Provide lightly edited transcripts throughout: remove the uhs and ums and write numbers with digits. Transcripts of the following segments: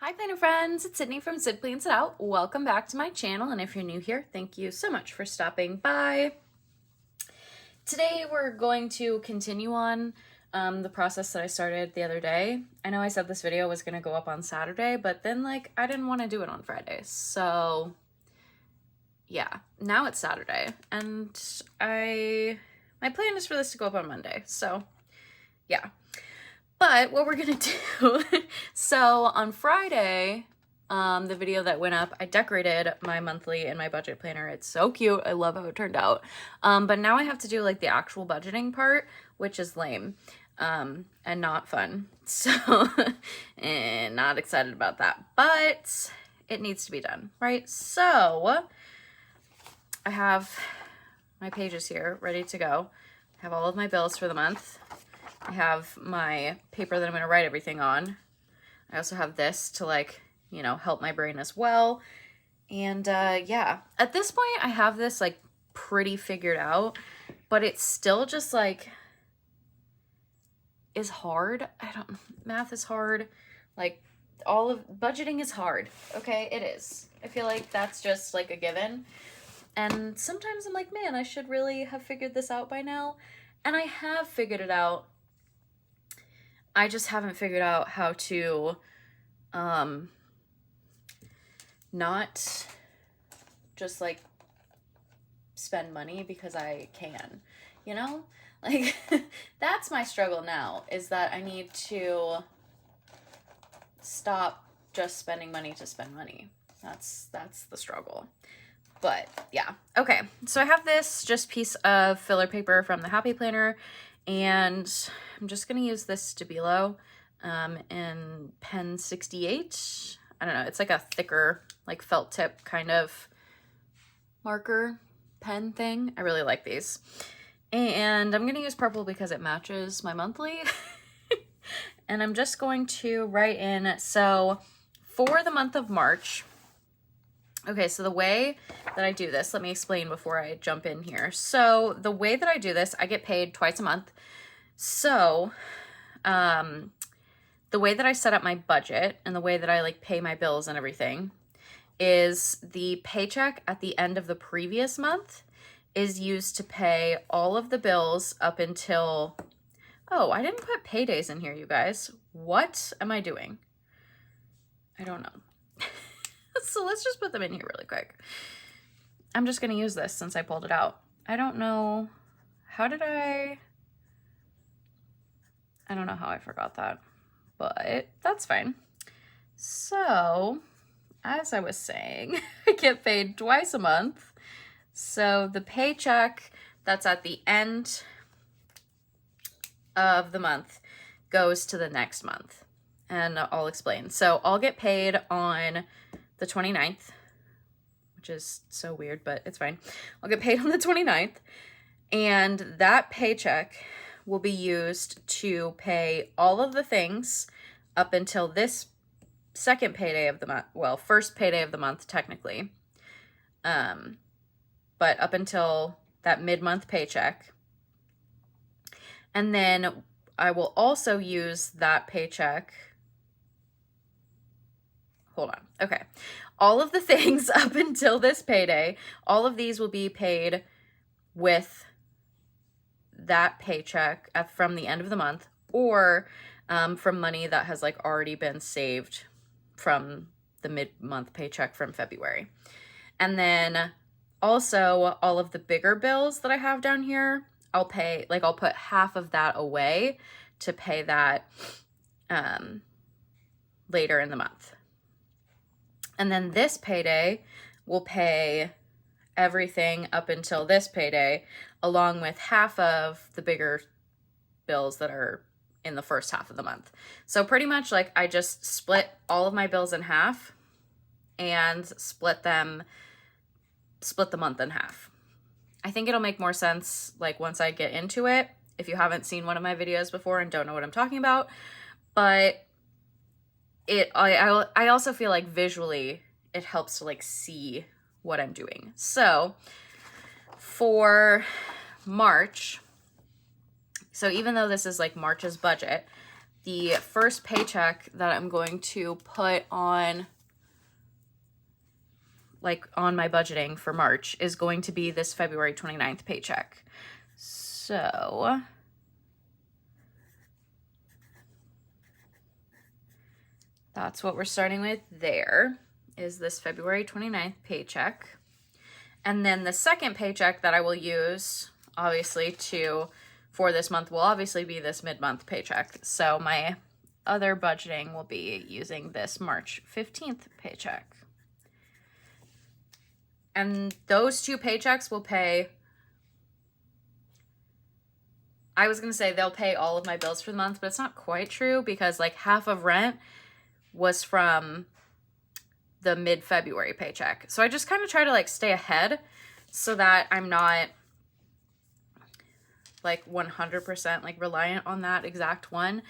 Hi planner friends, it's Sydney from Sid Plans It Out. Welcome back to my channel, and if you're new here, thank you so much for stopping by. Today we're going to continue on the process that I started the other day. I know I said this video was going to go up on Saturday, but then I didn't want to do it on Friday. So yeah, now it's Saturday, and my plan is for this to go up on Monday. So yeah. But what we're gonna do, so on Friday, the video that went up, I decorated my monthly and my budget planner. It's so cute. I love how it turned out. But now I have to do like the actual budgeting part, which is lame and not fun. So, and not excited about that, but it needs to be done, right? So I have my pages here ready to go. I have all of my bills for the month. I have my paper that I'm going to write everything on. I also have this to help my brain as well. And yeah, at this point I have this pretty figured out, but it's still just is hard. Math is hard. All of budgeting is hard. Okay, it is. I feel like that's just a given. And sometimes I'm like, man, I should really have figured this out by now. And I have figured it out. I just haven't figured out how to not just spend money because I can, you know? That's my struggle now, is that I need to stop just spending money to spend money. That's the struggle. But yeah, okay. So I have this just piece of filler paper from the Happy Planner, and I'm just going to use this Stabilo in pen 68. I don't know. It's like a thicker, felt tip kind of marker pen thing. I really like these. And I'm going to use purple because it matches my monthly. And I'm just going to write in, so for the month of March, okay, so the way that I do this, let me explain before I jump in here. So the way that I do this, I get paid twice a month. So the way that I set up my budget and the way that I pay my bills and everything is the paycheck at the end of the previous month is used to pay all of the bills up until, oh, I didn't put paydays in here, you guys. What am I doing? I don't know. So let's just put them in here really quick. I'm just going to use this since I pulled it out. I don't know. How did I don't know how I forgot that, but that's fine. So, as I was saying, I get paid twice a month. So the paycheck that's at the end of the month goes to the next month. And I'll explain. So I'll get paid on the 29th, which is so weird, but it's fine. I'll get paid on the 29th, and that paycheck will be used to pay all of the things up until this second payday of the month. Well, first payday of the month, technically. But up until that mid-month paycheck. And then I will also use that paycheck. Hold on. Okay. All of the things up until this payday, all of these will be paid with that paycheck from the end of the month, or from money that has already been saved from the mid-month paycheck from February. And then also all of the bigger bills that I have down here, I'll pay, I'll put half of that away to pay that later in the month. And then this payday will pay everything up until this payday, along with half of the bigger bills that are in the first half of the month. So pretty much I just split all of my bills in half and split the month in half. I think it'll make more sense once I get into it, if you haven't seen one of my videos before and don't know what I'm talking about. But I also feel visually it helps to see what I'm doing. So for March, so even though this is March's budget, the first paycheck that I'm going to put on, like, on my budgeting for March is going to be this February 29th paycheck. So that's what we're starting with there, is this February 29th paycheck. And then the second paycheck that I will use, obviously, for this month will obviously be this mid-month paycheck. So my other budgeting will be using this March 15th paycheck. And those two paychecks will pay, I was going to say they'll pay all of my bills for the month, but it's not quite true, because like half of rent was from the mid-February paycheck. So I just kind of try to like stay ahead so that I'm not like 100% like reliant on that exact one.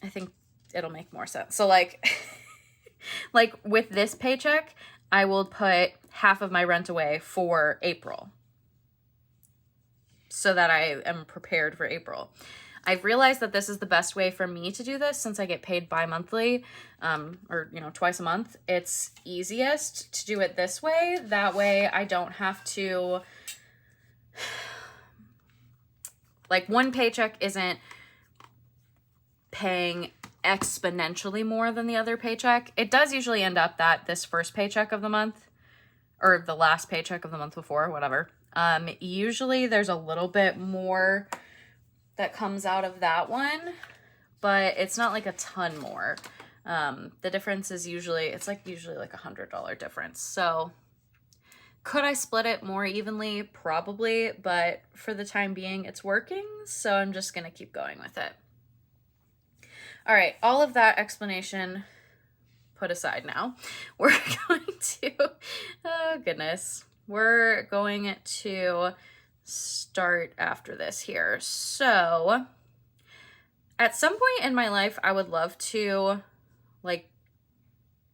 I think it'll make more sense. So like, like with this paycheck, I will put half of my rent away for April so that I am prepared for April. I've realized that this is the best way for me to do this since I get paid bi-monthly, or, you know, twice a month. It's easiest to do it this way. That way I don't have to, like, one paycheck isn't paying exponentially more than the other paycheck. It does usually end up that this first paycheck of the month, or the last paycheck of the month before, whatever, usually there's a little bit more that comes out of that one, but it's not like a ton more. The difference is usually like $100 difference. So could I split it more evenly? Probably, but for the time being, it's working. So I'm just going to keep going with it. All right. All of that explanation put aside now. We're going to, oh goodness, we're going to start after this here. So at some point in my life, I would love to, like,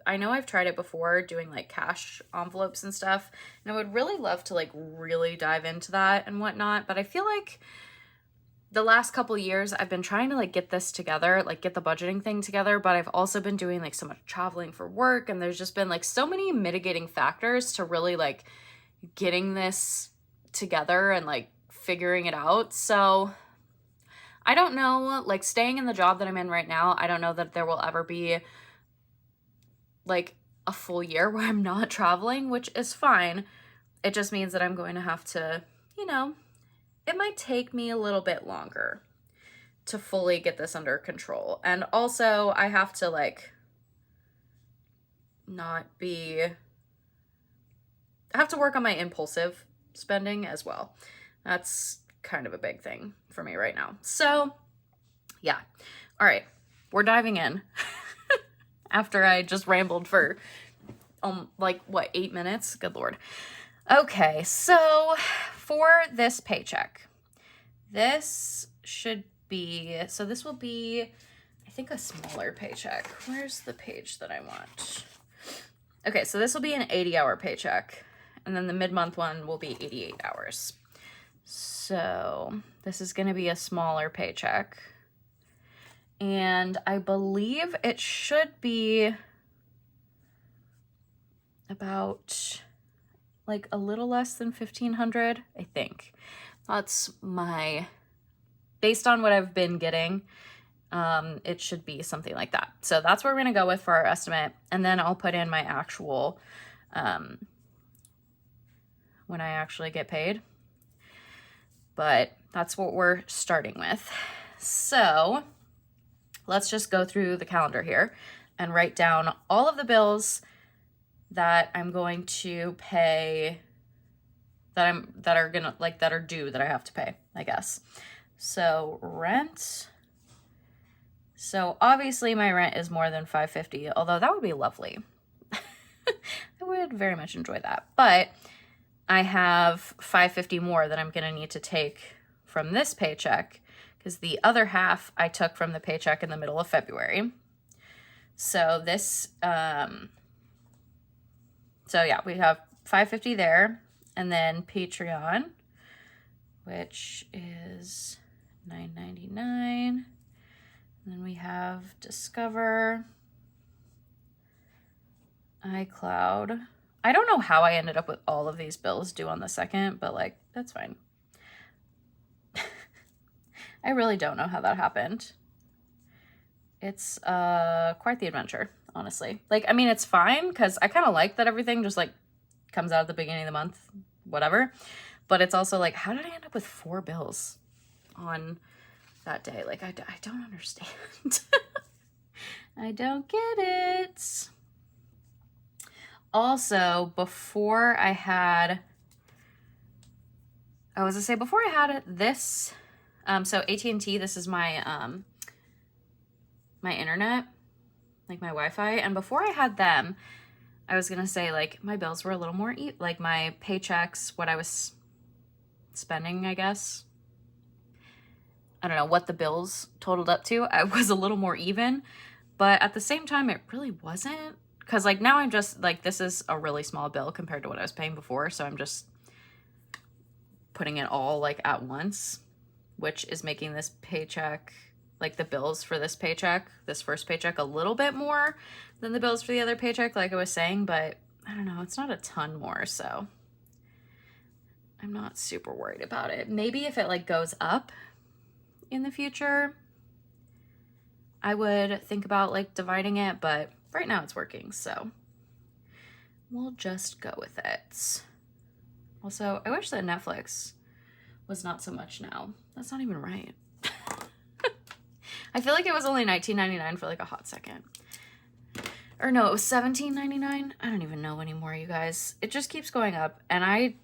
I know I've tried it before doing like cash envelopes and stuff, and I would really love to like really dive into that and whatnot. But I feel like the last couple years I've been trying to like get this together, like get the budgeting thing together, but I've also been doing like so much traveling for work, and there's just been like so many mitigating factors to really like getting this together and like figuring it out. So I don't know, like staying in the job that I'm in right now, I don't know that there will ever be like a full year where I'm not traveling, which is fine. It just means that I'm going to have to, you know, it might take me a little bit longer to fully get this under control. And also I have to like I have to work on my impulsive spending as well. That's kind of a big thing for me right now. So yeah. All right. We're diving in after I just rambled for like what, 8 minutes? Good Lord. Okay. So for this paycheck, this will be, I think, a smaller paycheck. Where's the page that I want? Okay. So this will be an 80-hour paycheck. And then the mid-month one will be 88 hours. So this is going to be a smaller paycheck. And I believe it should be about like a little less than $1,500, I think. That's based on what I've been getting, it should be something like that. So that's what we're going to go with for our estimate. And then I'll put in my actual, when I actually get paid. But that's what we're starting with. So let's just go through the calendar here and write down all of the bills that I'm going to pay, that are due, that I have to pay, I guess. So rent. So obviously my rent is more than $550, although that would be lovely. I would very much enjoy that. But I have $550 more that I'm going to need to take from this paycheck, because the other half I took from the paycheck in the middle of February. So this, so yeah, we have $550 there, and then Patreon, which is $9.99, And then we have Discover, iCloud. I don't know how I ended up with all of these bills due on the 2nd, but like, that's fine. I really don't know how that happened. It's quite the adventure, honestly. Like, I mean, it's fine because I kind of like that everything just like comes out at the beginning of the month, whatever. But it's also like, how did I end up with 4 bills on that day? Like, I don't understand. I don't get it. Also, before I had this, so AT&T, this is my, my internet, like my Wi-Fi. And before I had them, I was going to say like my bills were a little more, like my paychecks, what I was spending, I guess. I don't know what the bills totaled up to. I was a little more even, but at the same time, it really wasn't. Because like now I'm just like, this is a really small bill compared to what I was paying before. So I'm just putting it all like at once, which is making this paycheck, like the bills for this paycheck, this first paycheck, a little bit more than the bills for the other paycheck, like I was saying, but I don't know, it's not a ton more, so I'm not super worried about it. Maybe if it like goes up in the future, I would think about like dividing it, but right now it's working, so we'll just go with it. Also, I wish that Netflix was not so much now. That's not even right. I feel like it was only $19.99 for like a hot second. Or no, it was $17.99. I don't even know anymore, you guys. It just keeps going up, and I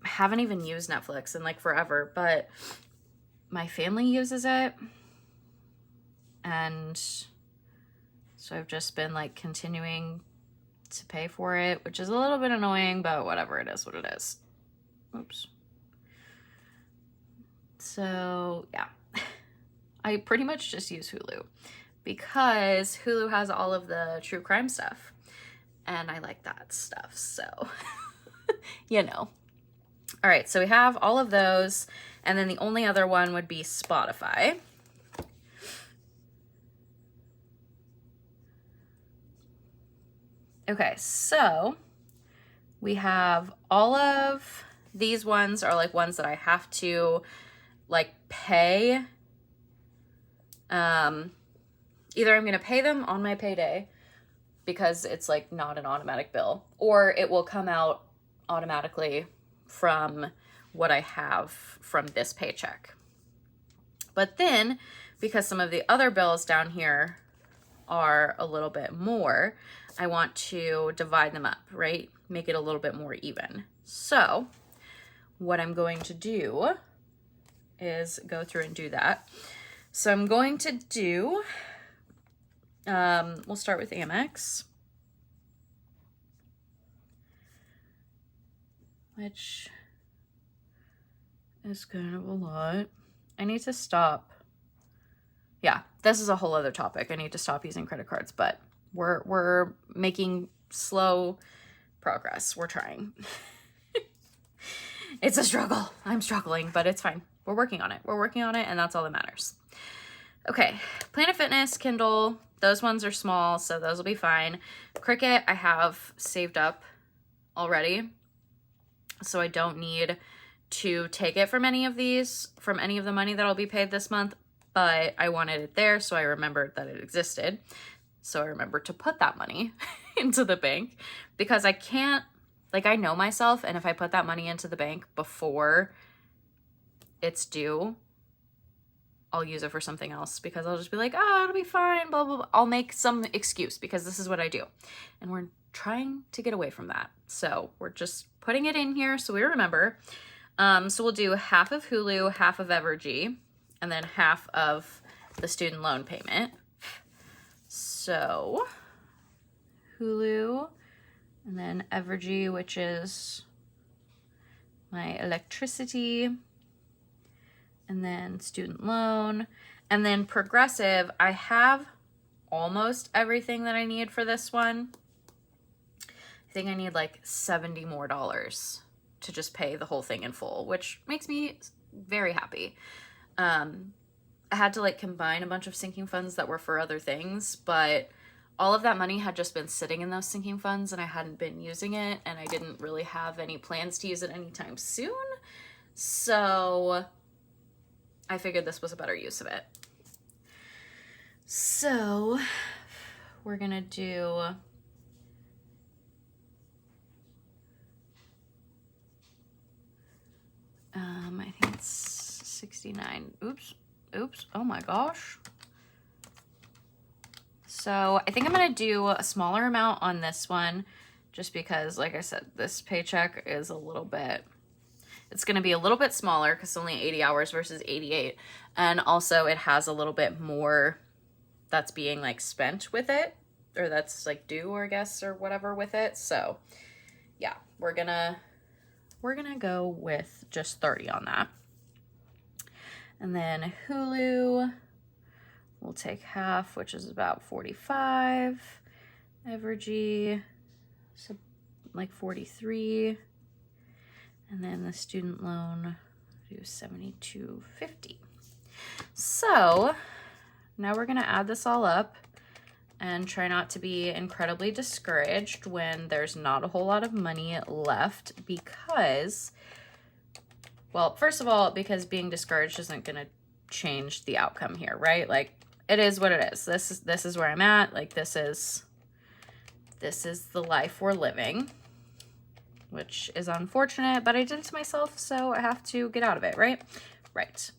haven't even used Netflix in like forever, but my family uses it, and so I've just been like continuing to pay for it, which is a little bit annoying, but whatever, it is what it is. Oops. So yeah, I pretty much just use Hulu because Hulu has all of the true crime stuff, and I like that stuff, so you know. All right, so we have all of those, and then the only other one would be Spotify. Okay, so we have all of these ones are like ones that I have to like pay. Either I'm going to pay them on my payday because it's like not an automatic bill, or it will come out automatically from what I have from this paycheck. But then, because some of the other bills down here are a little bit more, I want to divide them up, right? Make it a little bit more even. So what I'm going to do is go through and do that. So I'm going to do, we'll start with Amex, which is kind of a lot. I need to stop. Yeah, this is a whole other topic. I need to stop using credit cards, but we're making slow progress. We're trying. It's a struggle. I'm struggling, but it's fine. We're working on it. We're working on it, and that's all that matters. Okay, Planet Fitness, Kindle, those ones are small, so those will be fine. Cricut, I have saved up already, so I don't need to take it from any of these, from any of the money that I'll be paid this month, but I wanted it there, so I remembered that it existed. So I remembered to put that money into the bank because I can't, like, I know myself, and if I put that money into the bank before it's due, I'll use it for something else because I'll just be like, oh, it'll be fine, blah, blah, blah. I'll make some excuse because this is what I do. And we're trying to get away from that. So we're just putting it in here so we remember. So we'll do half of Hulu, half of Evergy, and then half of the student loan payment. So Hulu, and then Evergy, which is my electricity, and then student loan, and then Progressive. I have almost everything that I need for this one. I think I need like $70 more to just pay the whole thing in full, which makes me very happy. I had to like combine a bunch of sinking funds that were for other things, but all of that money had just been sitting in those sinking funds and I hadn't been using it, and I didn't really have any plans to use it anytime soon. So I figured this was a better use of it. So we're gonna do I think it's 69. Oops. Oh my gosh. So I think I'm gonna do a smaller amount on this one, just because, like I said, this paycheck is a little bit, it's gonna be a little bit smaller because it's only 80 hours versus 88. And also it has a little bit more that's being like spent with it, or that's like due, or I guess, or whatever with it. So yeah, we're gonna go with just 30 on that. And then Hulu, we'll take half, which is about 45. Evergy, so like 43. And then the student loan, do 72.50. So now we're gonna add this all up and try not to be incredibly discouraged when there's not a whole lot of money left, because, well, first of all, because being discouraged isn't gonna change the outcome here, right? Like, it is what it is. This is where I'm at. Like, this is the life we're living, which is unfortunate, but I did it to myself, so I have to get out of it, right? Right.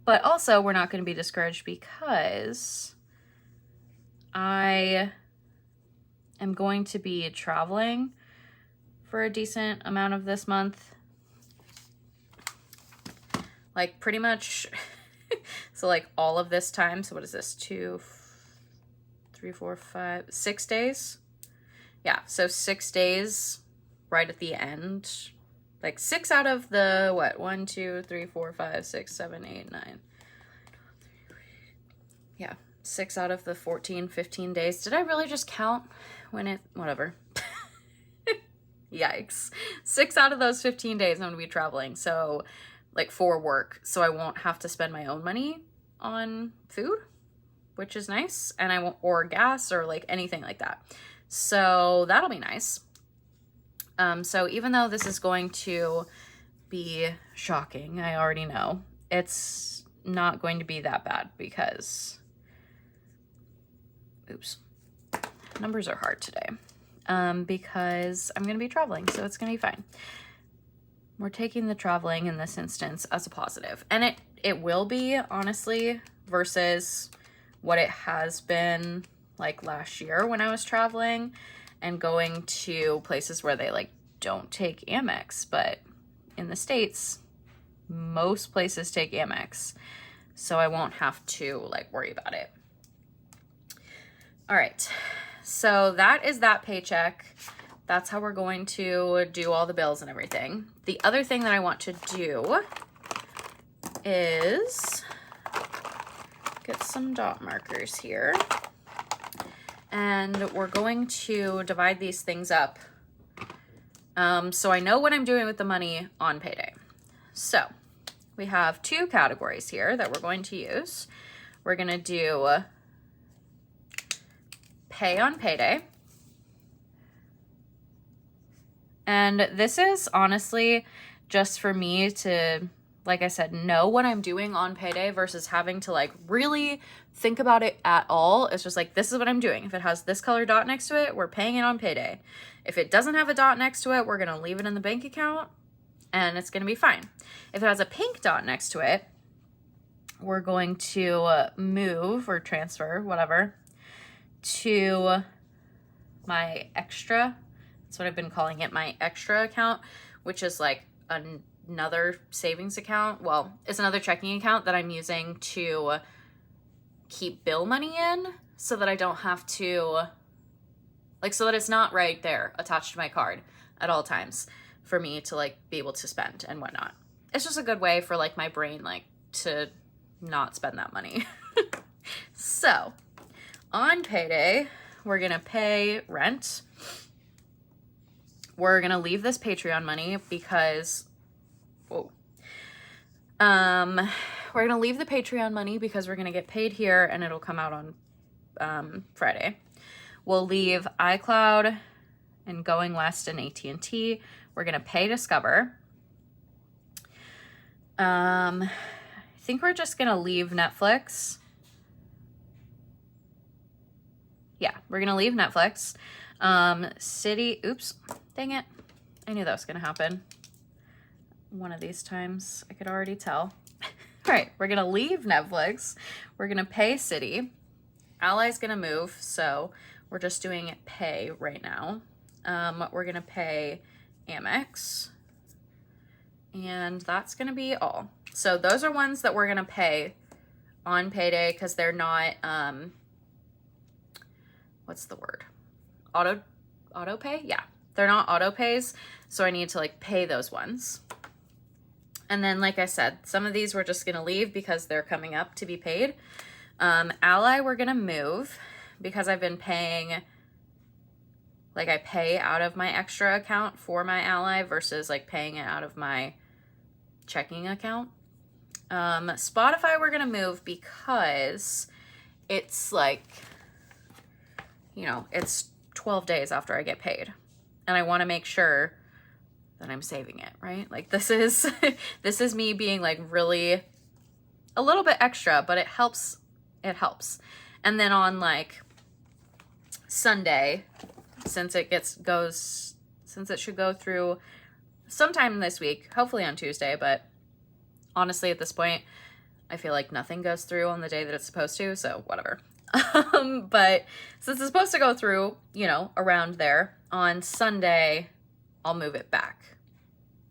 But also, we're not going to be discouraged because I am going to be traveling for a decent amount of this month. Like, pretty much, so like all of this time. So what is this? 2, 3, 4, 5, 6 days? Yeah, so 6 days right at the end. Like 6 out of the, what, 1, 2, 3, 4, 5, 6, 7, 8, 9. Yeah, 6 out of the 14, 15 days. Did I really just count when it, whatever. Yikes. 6 out of those 15 days I'm gonna be traveling. So like for work. So I won't have to spend my own money on food, which is nice. And I won't, or gas or like anything like that. So that'll be nice. So even though this is going to be shocking, I already know, it's not going to be that bad because, oops, numbers are hard today, because I'm going to be traveling, so it's going to be fine. We're taking the traveling in this instance as a positive, and it will be, honestly, versus what it has been like last year when I was traveling and going to places where they like don't take Amex, but in the States, most places take Amex, so I won't have to like worry about it. All right, so that is that paycheck. That's how we're going to do all the bills and everything. The other thing that I want to do is get some dot markers here. And we're going to divide these things up, so I know what I'm doing with the money on payday. So we have 2 categories here that we're going to use. We're going to do pay on payday. And this is honestly just for me to, like I said, know what I'm doing on payday versus having to like really think about it at all. It's just like, this is what I'm doing. If it has this color dot next to it, we're paying it on payday. If it doesn't have a dot next to it, we're going to leave it in the bank account and it's going to be fine. If it has a pink dot next to it, we're going to move or transfer, whatever, to my extra. That's what I've been calling it, my extra account, which is like another savings account. Well, it's another checking account that I'm using to keep bill money in so that I don't have to, like, so that it's not right there attached to my card at all times for me to like be able to spend and whatnot. It's just a good way for like my brain like to not spend that money. So on payday, we're gonna pay rent. We're gonna leave this Patreon money because, whoa, We're gonna leave the Patreon money because we're gonna get paid here and it'll come out on Friday. We'll leave iCloud and Going West and AT&T. We're gonna pay Discover. I think we're just gonna leave Netflix. Yeah, we're gonna leave Netflix. City, oops, dang it. I knew that was gonna happen. One of these times, I could already tell. All right, we're gonna leave Netflix. We're gonna pay City. Ally's gonna move, so we're just doing pay right now. We're gonna pay Amex. And that's gonna be all. So those are ones that we're gonna pay on payday because they're not, what's the word? Auto pay? Yeah, they're not auto pays. So I need to like pay those ones. And then, like I said, some of these we're just gonna leave because they're coming up to be paid. Ally, we're gonna move because I've been paying, like I pay out of my extra account for my Ally versus like paying it out of my checking account. Spotify, we're gonna move because it's like, you know, it's 12 days after I get paid and I want to make sure that I'm saving it, right? Like this is this is me being like really a little bit extra, but it helps. And then on like Sunday, since it should go through sometime this week, hopefully on Tuesday, but honestly at this point I feel like nothing goes through on the day that it's supposed to, so whatever. But since it's supposed to go through, you know, around there, on Sunday I'll move it back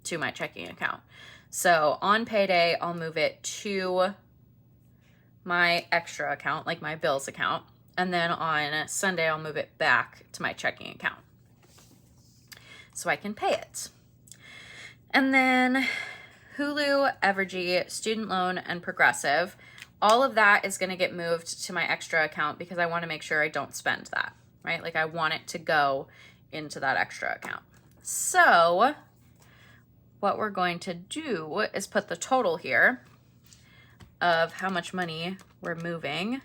to my checking account. So on payday I'll move it to my extra account, like my bills account, and then on Sunday I'll move it back to my checking account so I can pay it. And then Hulu, Evergy, Student Loan, and Progressive, all of that is going to get moved to my extra account because I want to make sure I don't spend that, right? Like I want it to go into that extra account. So what we're going to do is put the total here of how much money we're moving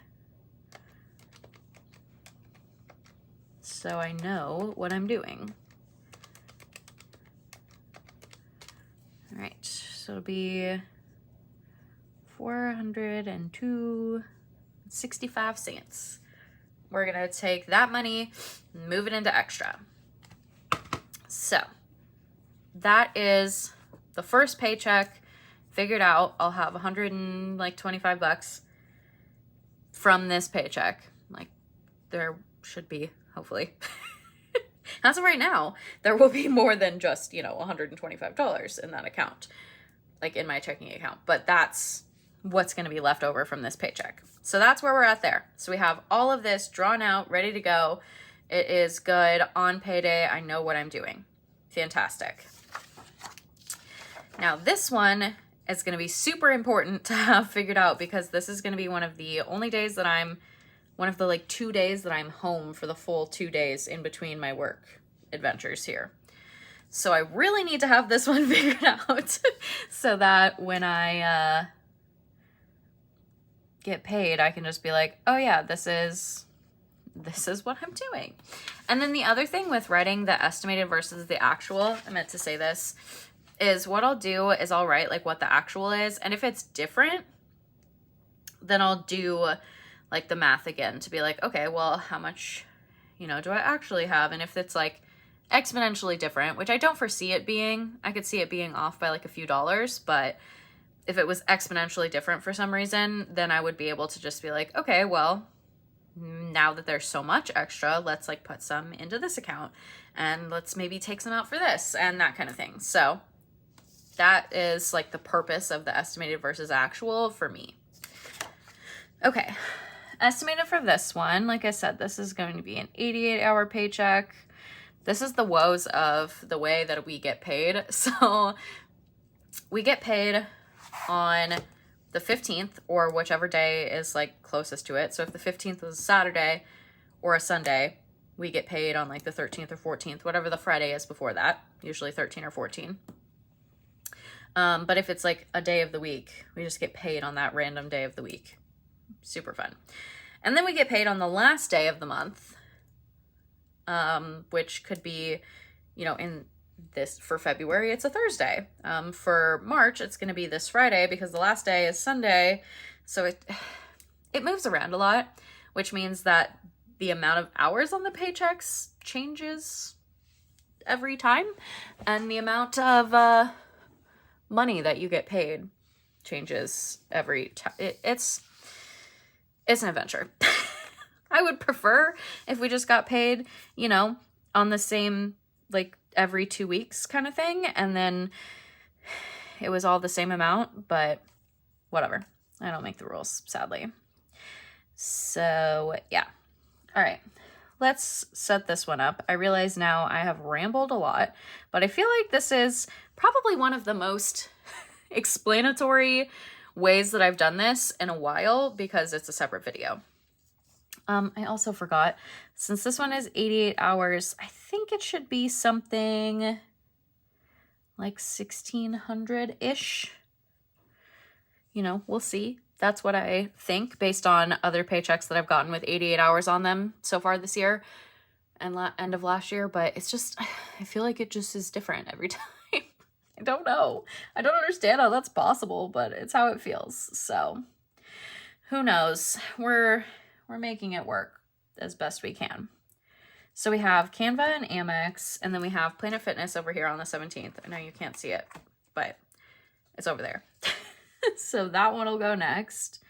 so I know what I'm doing. All right, so it'll be $402.65. We're gonna take that money and move it into extra. So that is the first paycheck figured out. I'll have $125 from this paycheck. Like there should be, hopefully. As of right now, there will be more than just, you know, $125 in that account, like in my checking account. But that's what's going to be left over from this paycheck. So that's where we're at there. So we have all of this drawn out, ready to go. It is good. On payday, I know what I'm doing. Fantastic. Now this one is going to be super important to have figured out because this is going to be one of the only days that one of the like 2 days that I'm home for the full 2 days in between my work adventures here. So I really need to have this one figured out so that when I get paid, I can just be like, oh yeah, this is what I'm doing. And then the other thing with writing the estimated versus the actual, I meant to say this, is what I'll do is I'll write like what the actual is. And if it's different, then I'll do like the math again to be like, okay, well, how much, you know, do I actually have? And if it's like exponentially different, which I don't foresee it being, I could see it being off by like a few dollars, but if it was exponentially different for some reason, then I would be able to just be like, okay, well, now that there's so much extra, let's like put some into this account and let's maybe take some out for this and that kind of thing. So that is like the purpose of the estimated versus actual for me. Okay. Estimated for this one, like I said, this is going to be an 88-hour paycheck. This is the woes of the way that we get paid. So we get paid on the 15th or whichever day is like closest to it. So if the 15th was a Saturday or a Sunday, we get paid on like the 13th or 14th, whatever the Friday is before that, usually 13 or 14. But if it's like a day of the week, we just get paid on that random day of the week. Super fun. And then we get paid on the last day of the month, which could be, you know, in this, for February, it's a Thursday. For March, it's going to be this Friday because the last day is Sunday. So it moves around a lot, which means that the amount of hours on the paychecks changes every time, and the amount of money that you get paid changes every time. It's an adventure. I would prefer if we just got paid, you know, on the same, like, every 2 weeks kind of thing, and then it was all the same amount, but whatever. I don't make the rules, sadly. So, yeah. All right. Let's set this one up. I realize now I have rambled a lot, but I feel like this is probably one of the most explanatory ways that I've done this in a while because it's a separate video. I also forgot, since this one is 88 hours, I think it should be something like 1,600-ish. You know, we'll see. That's what I think based on other paychecks that I've gotten with 88 hours on them so far this year and end of last year. But it's just, I feel like it just is different every time. I don't know. I don't understand how that's possible, but it's how it feels. So who knows? We're making it work as best we can. So we have Canva and Amex, and then we have Planet Fitness over here on the 17th. I know you can't see it, but it's over there. So that one will go next.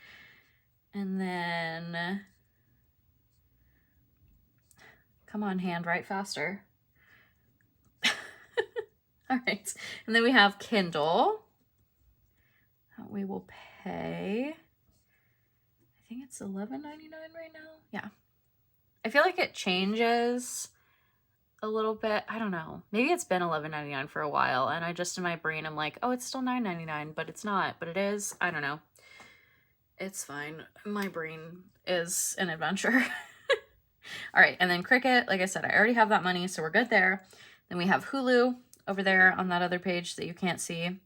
And then, come on, hand, write faster. All right. And then we have Kindle. That we will pay, I think it's $11.99 right now. Yeah. I feel like it changes a little bit. I don't know. Maybe it's been $11.99 for a while, and I just, in my brain, I'm like, oh, it's still $9.99, but it's not. But it is. I don't know. It's fine. My brain is an adventure. All right. And then Cricut, like I said, I already have that money, so we're good there. Then we have Hulu over there on that other page that you can't see.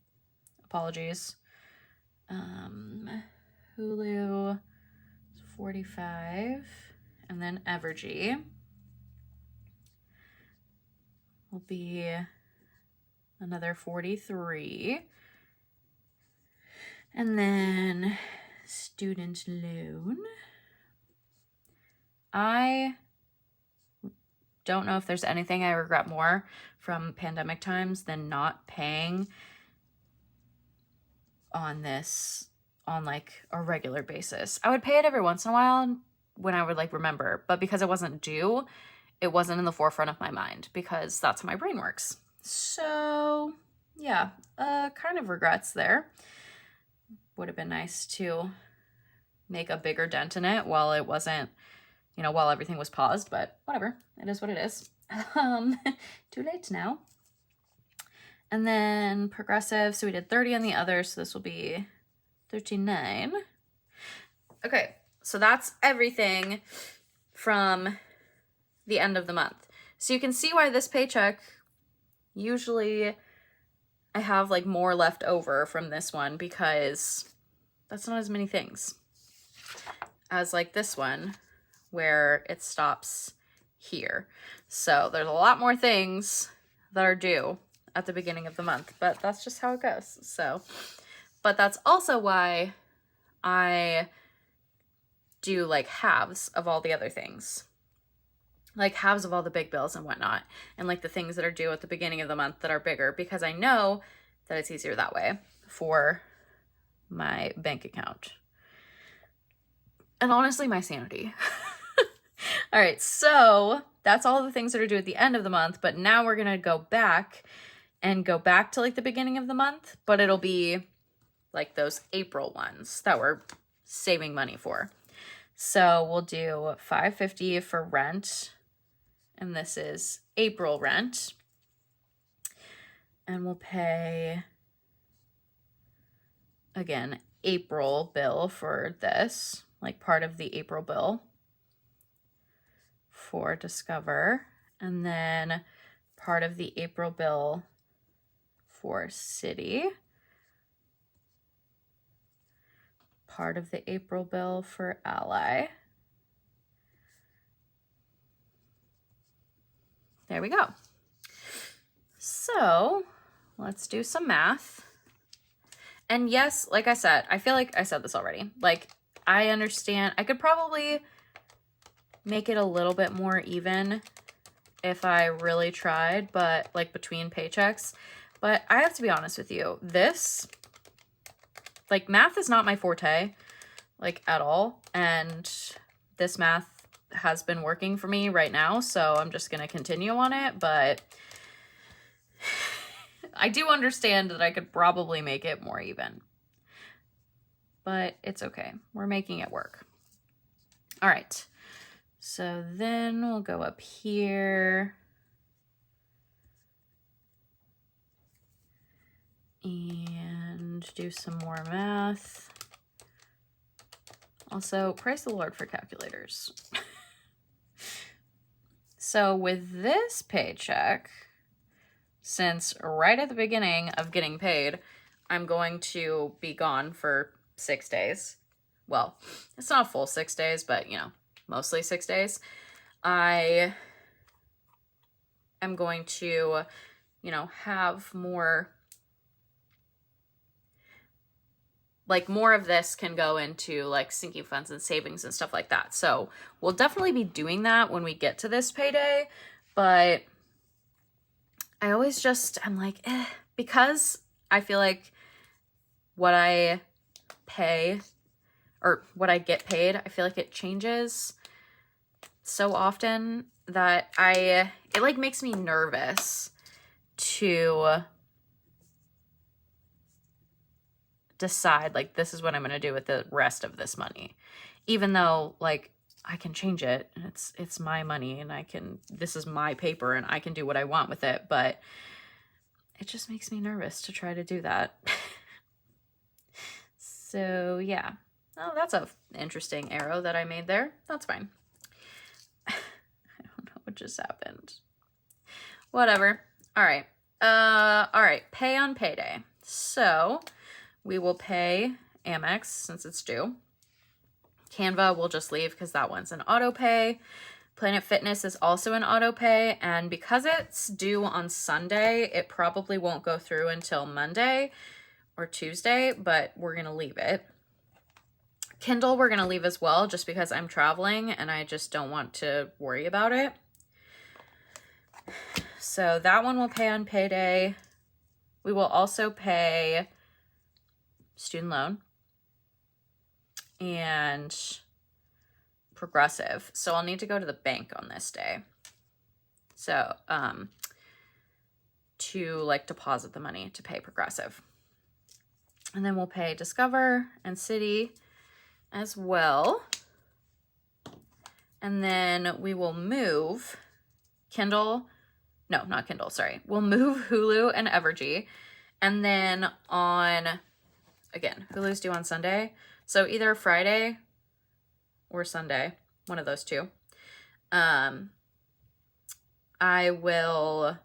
Apologies. Hulu, 45, and then Evergy will be another 43. And then student loan. I don't know if there's anything I regret more from pandemic times than not paying on this on like a regular basis. I would pay it every once in a while when I would like remember, but because it wasn't due, it wasn't in the forefront of my mind because that's how my brain works. So yeah, kind of regrets there. Would have been nice to make a bigger dent in it while it wasn't, you know, while everything was paused, but whatever. It is what it is. Too late now. And then Progressive, so we did 30 on the other, so this will be 39. Okay, so that's everything from the end of the month. So you can see why this paycheck, usually I have like more left over from this one because that's not as many things as like this one where it stops here. So there's a lot more things that are due at the beginning of the month, but that's just how it goes. So, but that's also why I do like halves of all the other things, like halves of all the big bills and whatnot, and like the things that are due at the beginning of the month that are bigger, because I know that it's easier that way for my bank account. And honestly, my sanity. All right, so that's all the things that are due at the end of the month, but now we're gonna go back to like the beginning of the month, but it'll be like those April ones that we're saving money for. So we'll do $550 for rent, and this is April rent. And we'll pay, again, April bill for this, like part of the April bill for Discover, and then part of the April bill for City. part of the April bill for Ally. There we go. So let's do some math. And yes, like I said, I feel like I said this already. Like, I understand. I could probably make it a little bit more even if I really tried, but like between paychecks. But I have to be honest with you. This, like, math is not my forte, like, at all. And this math has been working for me right now, so I'm just going to continue on it. But I do understand that I could probably make it more even. But it's okay. We're making it work. All right. So then we'll go up here. And do some more math. Also, praise the Lord for calculators. So with this paycheck, since right at the beginning of getting paid, I'm going to be gone for 6 days. Well, it's not a full 6 days, but, you know, mostly 6 days. I am going to, you know, have more, like, more of this can go into like sinking funds and savings and stuff like that. So we'll definitely be doing that when we get to this payday. But I always just, I'm like, because I feel like what I pay or what I get paid, I feel like it changes so often that it like makes me nervous to decide like this is what I'm going to do with the rest of this money, even though like I can change it and it's my money and this is my paper and I can do what I want with it, but it just makes me nervous to try to do that. So yeah. Oh, that's a interesting arrow that I made there. That's fine. I don't know what just happened. Whatever. All right. All right. Pay on payday. So we will pay Amex since it's due. Canva we'll just leave because that one's an auto pay. Planet Fitness is also an auto pay, and because it's due on Sunday, it probably won't go through until Monday or Tuesday, but we're going to leave it. Kindle we're going to leave as well just because I'm traveling and I just don't want to worry about it. So that one will pay on payday. We will also pay student loan and Progressive. So I'll need to go to the bank on this day. So, to like deposit the money to pay Progressive. And then we'll pay Discover and Citi as well. And then we will move Kindle. No, not Kindle, sorry. We'll move Hulu and Evergy. And then again, Hulu's due on Sunday. So either Friday or Sunday, one of those two. I will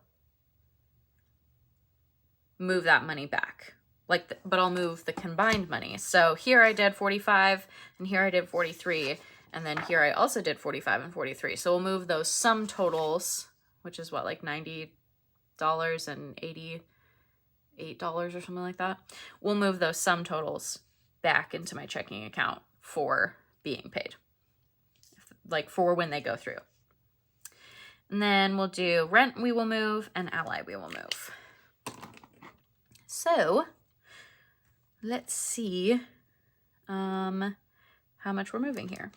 move that money back. But I'll move the combined money. So here I did 45 and here I did 43. And then here I also did 45 and 43. So we'll move those sum totals, which is what, like $90 and $88 or something like that. We'll move those sum totals back into my checking account for being paid, like for when they go through. And then we'll do rent we will move and Ally we will move. So let's see how much we're moving here.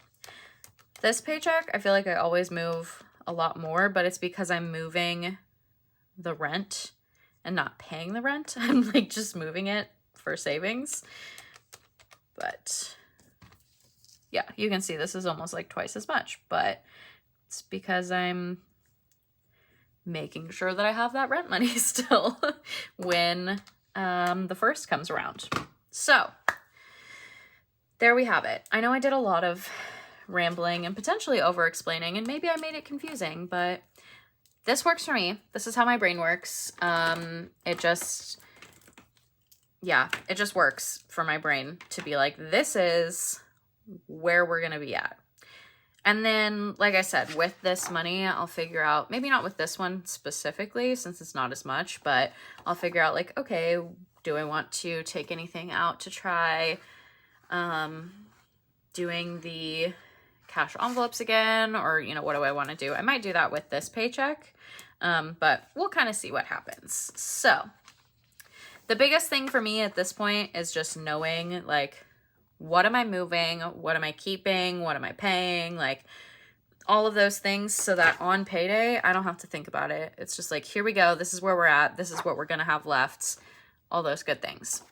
This paycheck, I feel like I always move a lot more, but it's because I'm moving the rent and not paying the rent. I'm like just moving it for savings. But yeah, you can see this is almost like twice as much, but it's because I'm making sure that I have that rent money still when the first comes around. So there we have it. I know I did a lot of rambling and potentially over-explaining, and maybe I made it confusing, but this works for me. This is how my brain works. It just yeah, it just works for my brain to be like, this is where we're going to be at. And then, like I said, with this money, I'll figure out, maybe not with this one specifically, since it's not as much, but I'll figure out like, okay, do I want to take anything out to try doing the cash envelopes again? Or, you know, what do I want to do? I might do that with this paycheck, but we'll kind of see what happens. So the biggest thing for me at this point is just knowing like, what am I moving? What am I keeping? What am I paying? Like all of those things, so that on payday, I don't have to think about it. It's just like, here we go. This is where we're at. This is what we're going to have left. All those good things.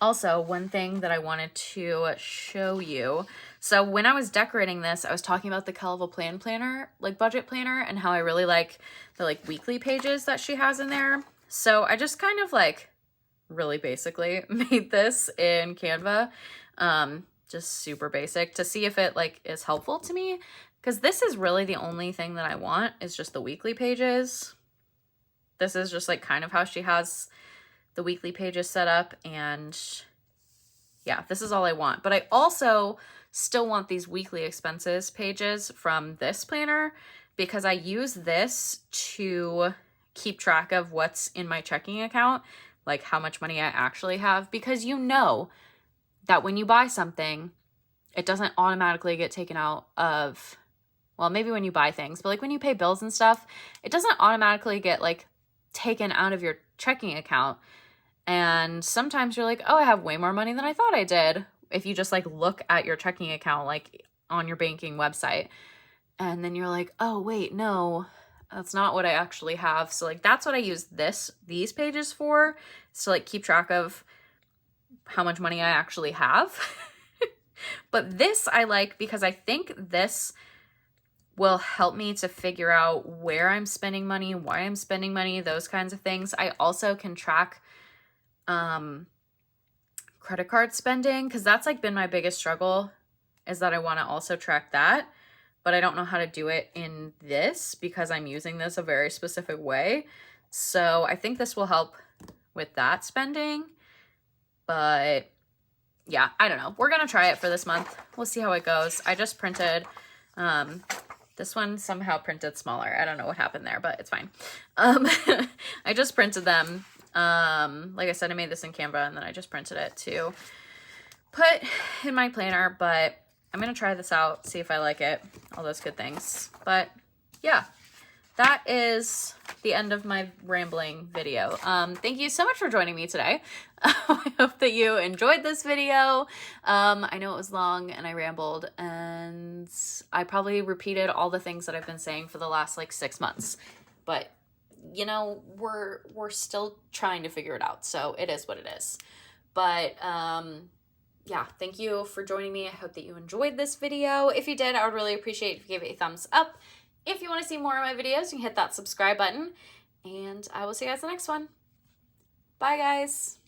Also, one thing that I wanted to show you. So when I was decorating this, I was talking about the Kelva planner, like budget planner, and how I really like the like weekly pages that she has in there. So I just kind of like really basically made this in Canva, just super basic, to see if it like is helpful to me, because this is really the only thing that I want is just the weekly pages. This is just like kind of how she has the weekly pages set up, and yeah, this is all I want. But I also still want these weekly expenses pages from this planner, because I use this to keep track of what's in my checking account, like how much money I actually have, because you know that when you buy something, it doesn't automatically get taken out of, well, maybe when you buy things, but like when you pay bills and stuff, it doesn't automatically get like taken out of your checking account. And sometimes you're like, oh, I have way more money than I thought I did. If you just like look at your checking account, like on your banking website, and then you're like, oh, wait, no, that's not what I actually have. So like, that's what I use these pages for, is to like keep track of how much money I actually have. But this I like because I think this will help me to figure out where I'm spending money, why I'm spending money, those kinds of things. I also can track credit card spending, because that's like been my biggest struggle, is that I want to also track that, but I don't know how to do it in this because I'm using this a very specific way. So I think this will help with that spending. But yeah, I don't know. We're going to try it for this month. We'll see how it goes. I just printed, this one somehow printed smaller. I don't know what happened there, but it's fine. I just printed them. Like I said, I made this in Canva, and then I just printed it to put in my planner, but I'm going to try this out, see if I like it, all those good things. But yeah, that is the end of my rambling video. Thank you so much for joining me today. I hope that you enjoyed this video. I know it was long and I rambled, and I probably repeated all the things that I've been saying for the last like 6 months, but you know, we're still trying to figure it out. So it is what it is. But, yeah, thank you for joining me. I hope that you enjoyed this video. If you did, I would really appreciate if you gave it a thumbs up. If you want to see more of my videos, you can hit that subscribe button, and I will see you guys in the next one. Bye, guys.